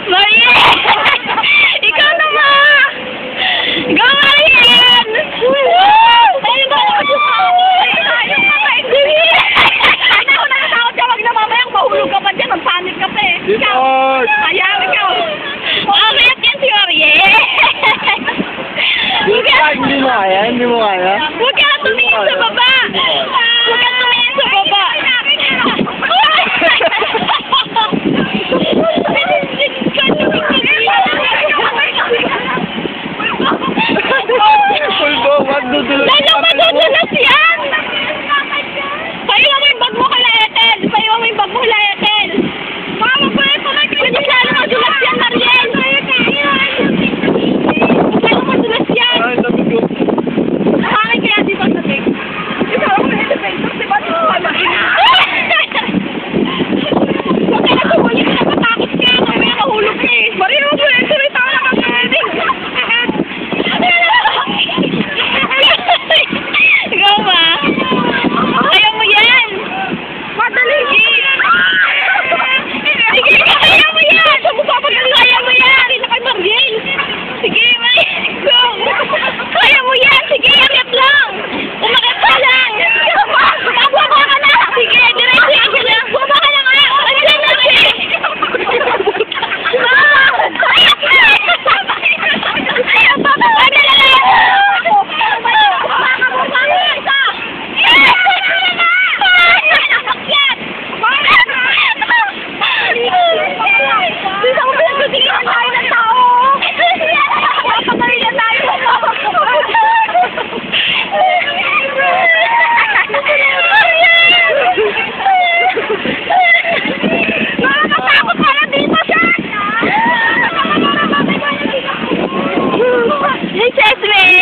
Mariel! Ikaw naman! Go, Mariel! Tayo ba? Tayo ka pa, hindi! Hindi ako nakatakot ka. Wag na mamayang mahulog ka pa dyan. Magpanik ka pa eh. Ikaw! Ayaw, ikaw! Amayat yan si Mariel! Hindi mo kaya? Hindi mo kaya? Huwag ka tumingin sa baba! Huwag ka tumingin sa baba! Lalo madudulas yan! Paiwan mo yung bag mo kala Ethel! Paiwan mo yung bag mo kala Ethel! Mama ko yung pamag! Pwede lalo madulas yan, Mariel! Lalo madulas yan! Nakakay kaya di ba sa tig? Ikaw ako na elevator, di ba? Di ba mag-ina? Huwag ka na tumuli ka, napatakot ka! Kaya nahulog ka eh! Mariel, huwag mo na ito rin tayo nakakarinig! Ikaw ba? Kaya mo yan! Madali! Sige, kaya mo yan! Kaya mo yan! Hindi na kay Mariel! Sige, Mariel! Go! Kaya mo yan! Sige, akit lang! Umakit ka lang! Bumaba ka na! Sige, diretso yan ka lang! Bumaba ka na nga! Ano lang natin? Ayat na! Bababa na lang! Hey, Cesme!